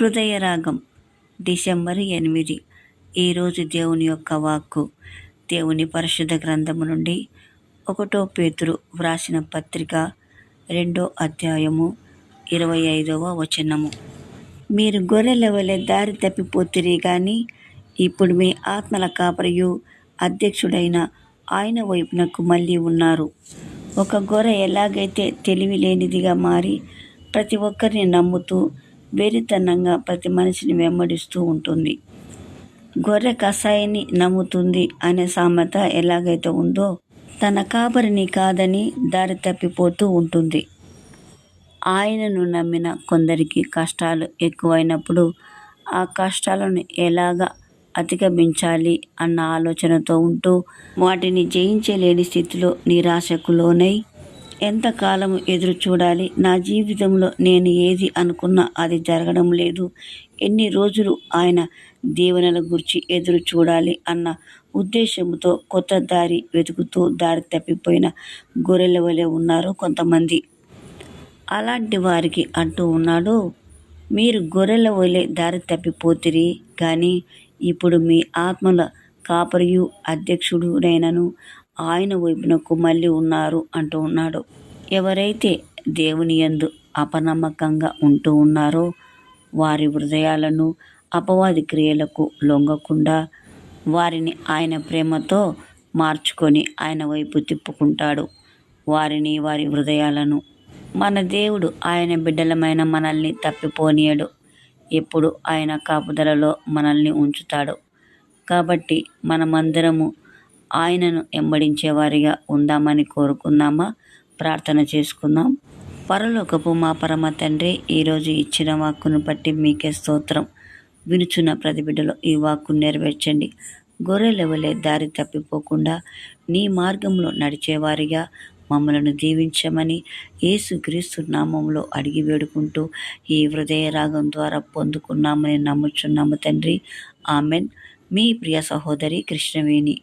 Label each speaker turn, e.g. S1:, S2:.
S1: హృదయరాగం December 8. ఈరోజు దేవుని యొక్క వాక్కు దేవుని పరిశుద్ధ గ్రంథము నుండి 1 పేతురు వ్రాసిన పత్రిక 2వ అధ్యాయము 25వ వచనము. మీరు గొర్రెల వలె దారి తప్పిపోతిరి గాని ఇప్పుడు మీ ఆత్మల కాపరియు అధ్యక్షుడైన ఆయన వైపునకు మళ్ళీ ఉన్నారు. ఒక గొర్రె ఎలాగైతే తెలివి లేనిదిగా మారి ప్రతి ఒక్కరిని నమ్ముతూ వెరితనంగా ప్రతి మనిషిని వెంబడిస్తూ ఉంటుంది. గొర్రె కసాయిని నమ్ముతుంది అనే సామెత ఎలాగైతే ఉందో, తన కాపరిని కాదని దారి తప్పిపోతూ ఉంటుంది. ఆయనను నమ్మిన కొందరికి కష్టాలు ఎక్కువైనప్పుడు ఆ కష్టాలను ఎలాగా అధిగమించాలి అన్న ఆలోచనతో ఉంటూ వాటిని జయించలేని స్థితిలో నిరాశకు లోనై ఎంతకాలము ఎదురు చూడాలి, నా జీవితంలో నేను ఏది అనుకున్నా అది జరగడం లేదు, ఎన్ని రోజులు ఆయన దీవెనల గురించి ఎదురు చూడాలి అన్న ఉద్దేశంతో కొత్త దారి వెతుకుతూ దారి తప్పిపోయిన గొర్రెల వలె ఉన్నారు కొంతమంది. అలాంటి వారికి అంటూ ఉన్నాడు, మీరు గొర్రెల వలె దారి తప్పిపోతిరి కానీ ఇప్పుడు మీ ఆత్మల కాపరియు అధ్యక్షుడునైనను ఆయన వైపునకు మళ్ళీ ఉన్నారు అంటూ ఉన్నాడు. ఎవరైతే దేవుని యందు అపనమ్మకంగా ఉంటూ ఉన్నారో వారి హృదయాలను అపవాది క్రియలకు లొంగకుండా వారిని ఆయన ప్రేమతో మార్చుకొని ఆయన వైపు తిప్పుకుంటాడు. వారిని వారి హృదయాలను మన దేవుడు ఆయన బిడ్డలమైన మనల్ని తప్పిపోనీయడు. ఎప్పుడు ఆయన కాపుదలలో మనల్ని ఉంచుతాడు. కాబట్టి మనమందరము ఆయనను వెంబడించేవారిగా ఉందామని కోరుకుందామా? ప్రార్థన చేసుకుందాం. పరలోకపు మా పరమ తండ్రి, ఈరోజు ఇచ్చిన వాక్కును బట్టి మీకే స్తోత్రం. వినుచున్న ప్రతి బిడ్డలో ఈ వాక్కు నెరవేర్చండి. గొర్రెల వలె దారి తప్పిపోకుండా నీ మార్గంలో నడిచేవారిగా మమ్మలను దీవించమని యేసుక్రీస్తు నామంలో అడిగి వేడుకుంటూ ఈ హృదయ రాగం ద్వారా పొందుకున్నామని నమ్ముచున్నాము తండ్రి. ఆమెన్. మీ ప్రియ సహోదరి కృష్ణవేణి.